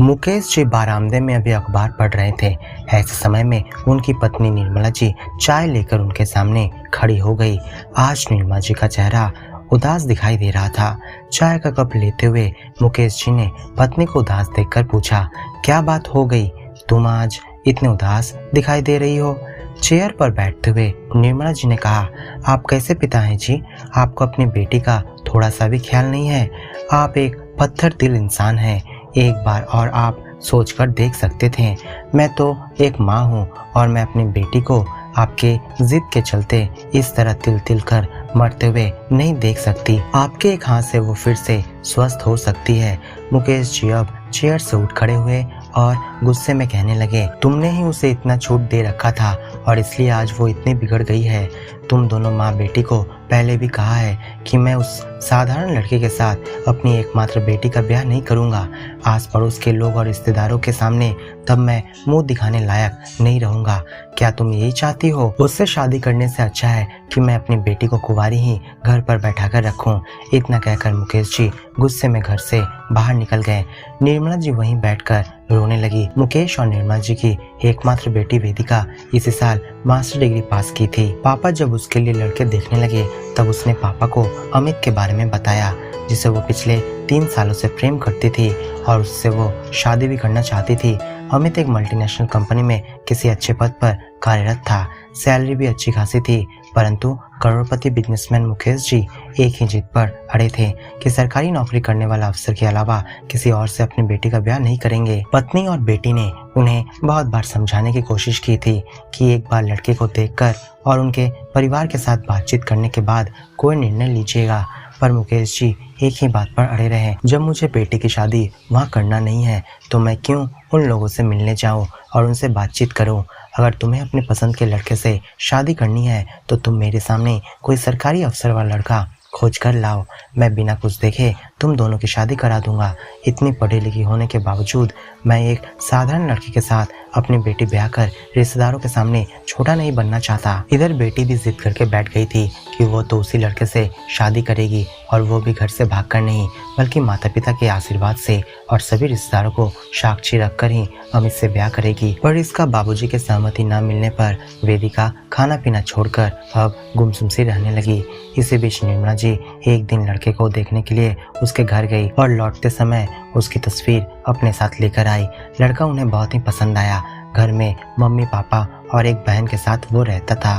मुकेश जी बारामदे में अभी अखबार पढ़ रहे थे। ऐसे समय में उनकी पत्नी निर्मला जी चाय लेकर उनके सामने खड़ी हो गई। आज निर्मला जी का चेहरा उदास दिखाई दे रहा था। चाय का कप लेते हुए मुकेश जी ने पत्नी को उदास देखकर पूछा, क्या बात हो गई, तुम आज इतने उदास दिखाई दे रही हो। चेयर पर बैठते हुए निर्मला जी ने कहा, आप कैसे पिता हैं जी, आपको अपनी बेटी का थोड़ा सा भी ख्याल नहीं है। आप एक पत्थर दिल इंसान हैं। एक बार और आप सोचकर देख सकते थे। मैं तो एक माँ हूँ और मैं अपनी बेटी को आपके जिद के चलते इस तरह तिल तिल कर मरते हुए नहीं देख सकती। आपके एक हाथ से वो फिर से स्वस्थ हो सकती है। मुकेश जी अब चेयर से उठ खड़े हुए और गुस्से में कहने लगे, तुमने ही उसे इतना छूट दे रखा था और इसलिए आज वो इतनी बिगड़ गई है। तुम दोनों माँ बेटी को पहले भी कहा है कि मैं उस साधारण लड़के के साथ अपनी एकमात्र बेटी का ब्याह नहीं करूँगा। आस पड़ोस के लोग और रिश्तेदारों के सामने तब मैं मुंह दिखाने लायक नहीं रहूँगा। क्या तुम यही चाहती हो? उससे शादी करने से अच्छा है कि मैं अपनी बेटी को कुंवारी ही घर पर बैठा कर रखूँ। इतना कहकर मुकेश जी गुस्से में घर से बाहर निकल गए। निर्मला जी वहीं बैठकर रोने लगी। मुकेश और निर्मला जी की एकमात्र बेटी वेदिका इसी साल मास्टर डिग्री पास की थी। पापा जब उसके लिए लड़के देखने लगे तब उसने पापा को अमित के बारे में बताया, जिसे वो पिछले 3 सालों से प्रेम करती थी और उससे वो शादी भी करना चाहती थी। अमित एक मल्टीनेशनल कंपनी में किसी अच्छे पद पर कार्यरत था। सैलरी भी अच्छी खासी थी, परंतु करोड़पति बिजनेसमैन मुकेश जी एक ही जिद पर अड़े थे कि सरकारी नौकरी करने वाला अफसर के अलावा किसी और से अपनी बेटी का ब्याह नहीं करेंगे। पत्नी और बेटी ने उन्हें बहुत बार समझाने की कोशिश की थी कि एक बार लड़के को देखकर और उनके परिवार के साथ बातचीत करने के बाद कोई निर्णय लीजिएगा, पर मुकेश जी एक ही बात पर अड़े रहे। जब मुझे बेटी की शादी वहाँ करना नहीं है तो मैं क्यों उन लोगों से मिलने जाऊँ और उनसे बातचीत करूँ। अगर तुम्हें अपने पसंद के लड़के से शादी करनी है तो तुम मेरे सामने कोई सरकारी अफसर वाला लड़का खोज कर लाओ। मैं बिना कुछ देखे तुम दोनों की शादी करा दूंगा। इतनी पढ़ी लिखी होने के बावजूद मैं एक साधारण लड़के के साथ अपनी बेटी ब्याह कर रिश्तेदारों के सामने छोटा नहीं बनना चाहता। इधर बेटी भी जिद करके बैठ गई थी कि वो तो उसी लड़के से शादी करेगी और वो भी घर से भागकर नहीं, बल्कि माता पिता के आशीर्वाद से और सभी रिश्तेदारों को साक्षी रखकर ही अमित से ब्याह करेगी। पर इसका बाबूजी के सहमति न मिलने पर वेदिका खाना पीना छोड़कर अब गुमसुम सी रहने लगी। इसी बीच निर्मला जी एक दिन लड़के को देखने के लिए उसके घर गई और लौटते समय उसकी तस्वीर अपने साथ लेकर आई। लड़का उन्हें बहुत ही पसंद आया। घर में मम्मी पापा और एक बहन के साथ वो रहता था।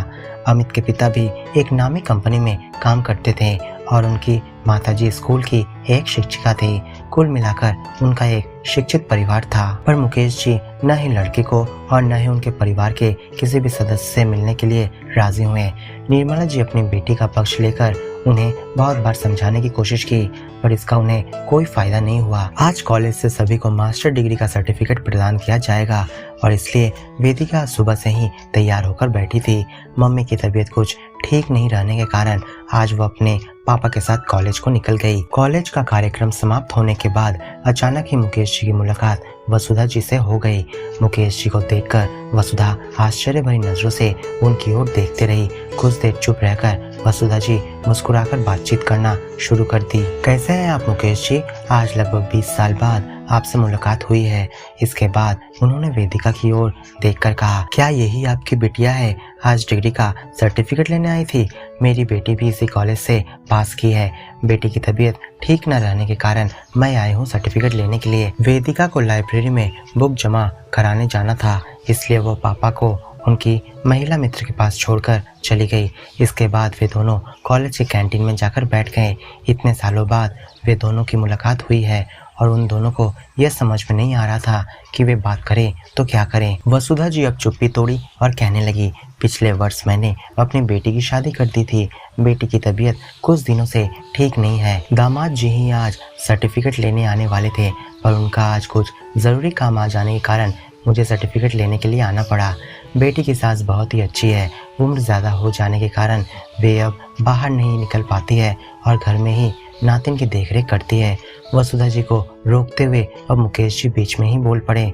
अमित के पिता भी एक नामी कंपनी में काम करते थे और उनकी माताजी स्कूल की एक शिक्षिका थी। कुल मिलाकर उनका एक शिक्षित परिवार था। पर मुकेश जी न ही लड़के को और न ही उनके परिवार के किसी भी सदस्य से मिलने के लिए राजी हुए। निर्मला जी अपनी बेटी का पक्ष लेकर उन्हें बहुत बार समझाने की कोशिश की, पर इसका उन्हें कोई फायदा नहीं हुआ। आज कॉलेज से सभी को मास्टर डिग्री का सर्टिफिकेट प्रदान किया जाएगा और इसलिए वेदिका सुबह से ही तैयार होकर बैठी थी। मम्मी की तबीयत कुछ ठीक नहीं रहने के कारण आज वो अपने पापा के साथ कॉलेज को निकल गई। कॉलेज का कार्यक्रम समाप्त होने के बाद अचानक ही मुकेश जी की मुलाकात वसुधा जी से हो गई। मुकेश जी को देखकर वसुधा आश्चर्य भरी नजरों से उनकी ओर देखते रही। कुछ देर चुप रहकर वसुधा जी मुस्कुराकर बातचीत करना शुरू कर दी। कैसे हैं आप मुकेश जी? आज लगभग 20 साल बाद आपसे मुलाकात हुई है। इसके बाद उन्होंने वेदिका की ओर देखकर कहा, क्या यही आपकी बिटिया है? आज डिग्री का सर्टिफिकेट लेने आई थी। मेरी बेटी भी इसी कॉलेज से पास की है। बेटी की तबीयत ठीक न रहने के कारण मैं आई हूँ सर्टिफिकेट लेने के लिए। वेदिका को लाइब्रेरी में बुक जमा कराने जाना था, इसलिए वो पापा को उनकी महिला मित्र के पास छोड़कर चली गई। इसके बाद वे दोनों कॉलेज के कैंटीन में जाकर बैठ गए। इतने सालों बाद वे दोनों की मुलाकात हुई है और उन दोनों को यह समझ में नहीं आ रहा था कि वे बात करें तो क्या करें। वसुधा जी अब चुप्पी तोड़ी और कहने लगी, पिछले वर्ष मैंने अपनी बेटी की शादी कर दी थी। बेटी की तबीयत कुछ दिनों से ठीक नहीं है। दामाद जी ही आज सर्टिफिकेट लेने आने वाले थे, पर उनका आज कुछ ज़रूरी काम आ जाने के कारण मुझे सर्टिफिकेट लेने के लिए आना पड़ा। बेटी की सास बहुत ही अच्छी है। उम्र ज़्यादा हो जाने के कारण वे अब बाहर नहीं निकल पाती है और घर में ही नातिन की देखरेख करती है। वसुधा जी को रोकते हुए अब मुकेश जी बीच में ही बोल पड़े,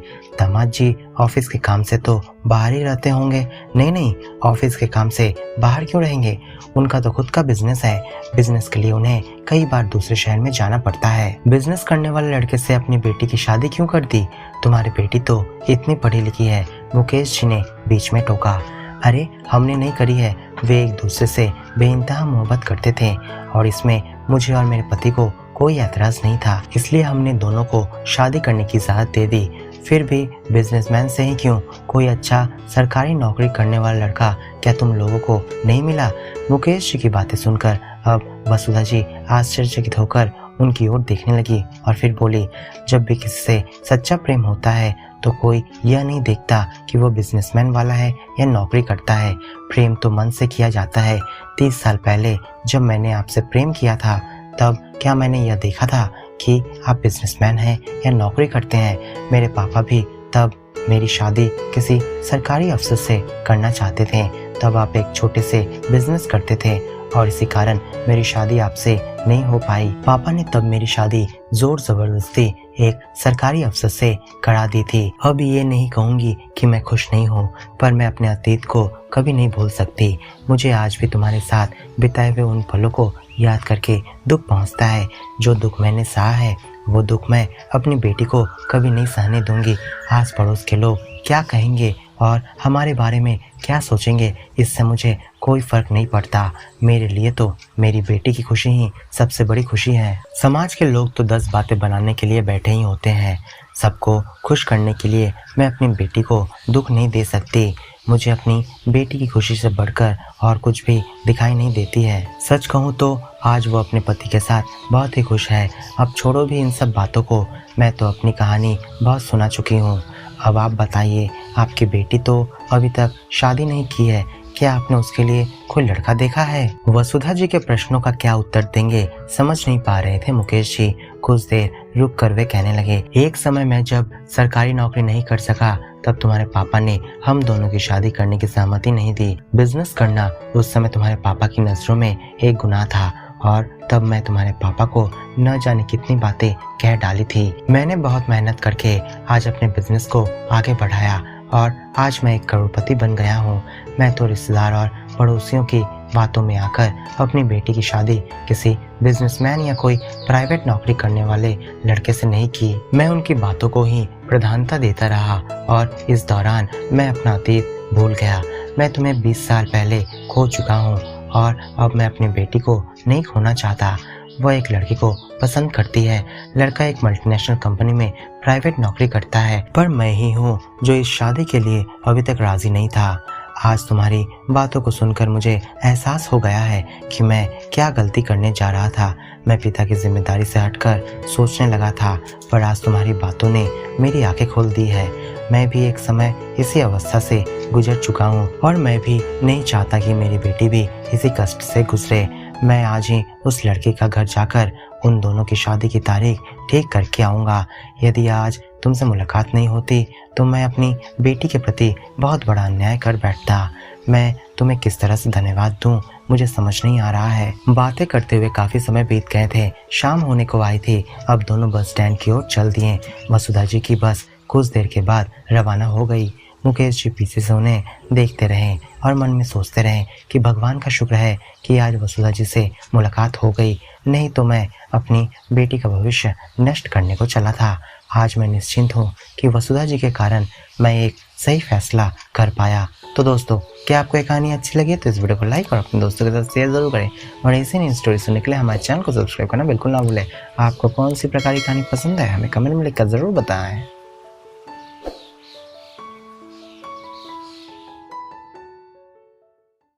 दामाद जी ऑफिस के काम से तो बाहर ही रहते होंगे। नहीं नहीं, ऑफिस के काम से बाहर क्यों रहेंगे, उनका तो खुद का बिजनेस है। बिजनेस के लिए उन्हें कई बार दूसरे शहर में जाना पड़ता है। बिजनेस करने वाले लड़के से अपनी बेटी की शादी क्यों कर दी, तुम्हारी बेटी तो इतनी पढ़ी लिखी है, मुकेश जी ने बीच में टोका। अरे हमने नहीं करी है, वे एक दूसरे से बेइंतहा मोहब्बत करते थे और इसमें मुझे और मेरे पति को कोई एतराज नहीं था, इसलिए हमने दोनों को शादी करने की इजाज़त दे दी। फिर भी बिजनेसमैन से ही क्यों, कोई अच्छा सरकारी नौकरी करने वाला लड़का क्या तुम लोगों को नहीं मिला। मुकेश जी की बातें सुनकर अब वसुधा जी आश्चर्यचकित होकर उनकी ओर देखने लगी और फिर बोली, जब भी किसी से सच्चा प्रेम होता है तो कोई यह नहीं देखता कि वो बिजनेसमैन वाला है या नौकरी करता है, प्रेम तो मन से किया जाता है। 30 साल पहले जब मैंने आपसे प्रेम किया था तब क्या मैंने यह देखा था कि आप बिजनेसमैन हैं या नौकरी करते हैं। मेरे पापा भी तब मेरी शादी किसी सरकारी अफसर से करना चाहते थे, तब आप एक छोटे से बिजनेस करते थे और इसी कारण मेरी शादी आपसे नहीं हो पाई। पापा ने तब मेरी शादी जोर जबरदस्ती एक सरकारी अफसर से करा दी थी। अब ये नहीं कहूँगी कि मैं खुश नहीं हूँ, पर मैं अपने अतीत को कभी नहीं भूल सकती। मुझे आज भी तुम्हारे साथ बिताए हुए उन पलों को याद करके दुख पहुँचता है। जो दुख मैंने सहा है वो दुख मैं अपनी बेटी को कभी नहीं सहने दूंगी। आस पड़ोस के लोग क्या कहेंगे और हमारे बारे में क्या सोचेंगे, इससे मुझे कोई फर्क नहीं पड़ता। मेरे लिए तो मेरी बेटी की खुशी ही सबसे बड़ी खुशी है। समाज के लोग तो 10 बातें बनाने के लिए बैठे ही होते हैं, सबको खुश करने के लिए मैं अपनी बेटी को दुख नहीं दे सकती। मुझे अपनी बेटी की खुशी से बढ़कर और कुछ भी दिखाई नहीं देती है। सच कहूँ तो आज वो अपने पति के साथ बहुत ही खुश है। अब छोड़ो भी इन सब बातों को, मैं तो अपनी कहानी बहुत सुना चुकी हूँ। अब आप बताइए, आपकी बेटी तो अभी तक शादी नहीं की है, क्या आपने उसके लिए कोई लड़का देखा है। वसुधा जी के प्रश्नों का क्या उत्तर देंगे समझ नहीं पा रहे थे मुकेश जी। कुछ देर रुक कर वे कहने लगे, एक समय मैं जब सरकारी नौकरी नहीं कर सका तब तुम्हारे पापा ने हम दोनों की शादी करने की सहमति नहीं दी। बिजनेस करना उस समय तुम्हारे पापा की नजरों में एक गुनाह था और तब मैं तुम्हारे पापा को न जाने कितनी बातें कह डाली थी। मैंने बहुत मेहनत करके आज अपने बिजनेस को आगे बढ़ाया और आज मैं एक करोड़पति बन गया हूँ। मैं तो रिश्तेदार और पड़ोसियों की बातों में आकर अपनी बेटी की शादी किसी बिजनेसमैन या कोई प्राइवेट नौकरी करने वाले लड़के से नहीं की। मैं उनकी बातों को ही प्रधानता देता रहा और इस दौरान मैं अपना अतीत भूल गया। मैं तुम्हें 20 साल पहले खो चुका हूँ और अब मैं अपनी बेटी को नहीं खोना चाहता। वह एक लड़की को पसंद करती है, लड़का एक मल्टीनेशनल कंपनी में प्राइवेट नौकरी करता है, पर मैं ही हूँ जो इस शादी के लिए अभी तक राजी नहीं था। आज तुम्हारी बातों को सुनकर मुझे एहसास हो गया है कि मैं क्या गलती करने जा रहा था। मैं पिता की जिम्मेदारी से हटकर सोचने लगा था, पर आज तुम्हारी बातों ने मेरी आंखें खोल दी है। मैं भी एक समय इसी अवस्था से गुजर चुका हूँ और मैं भी नहीं चाहता कि मेरी बेटी भी इसी कष्ट से गुजरे। मैं आज ही उस लड़के का घर जाकर उन दोनों की शादी की तारीख ठीक करके आऊँगा। यदि आज तुमसे मुलाकात नहीं होती तो मैं अपनी बेटी के प्रति बहुत बड़ा अन्याय कर बैठता। मैं तुम्हें किस तरह से धन्यवाद दूं मुझे समझ नहीं आ रहा है। बातें करते हुए काफी समय बीत गए थे, शाम होने को आई थी। अब दोनों बस स्टैंड की ओर चल दिए। वसुधा जी की बस कुछ देर के बाद रवाना हो गई। मुकेश जी पीछे से उन्हें देखते रहे और मन में सोचते रहे कि भगवान का शुक्र है कि आज वसुधा जी से मुलाकात हो गई, नहीं तो मैं अपनी बेटी का भविष्य नष्ट करने को चला था। आज मैं निश्चिंत हूँ कि वसुधा जी के कारण मैं एक सही फैसला कर पाया। तो दोस्तों, क्या आपको ये कहानी अच्छी लगी तो इस वीडियो को लाइक और अपने दोस्तों के साथ शेयर जरूर करें और ऐसे नई स्टोरी सुनने के लिए हमारे चैनल को सब्सक्राइब करना बिल्कुल ना भूलें। आपको कौन सी प्रकार की कहानी पसंद है हमें कमेंट में लिखकर जरूर बताएं।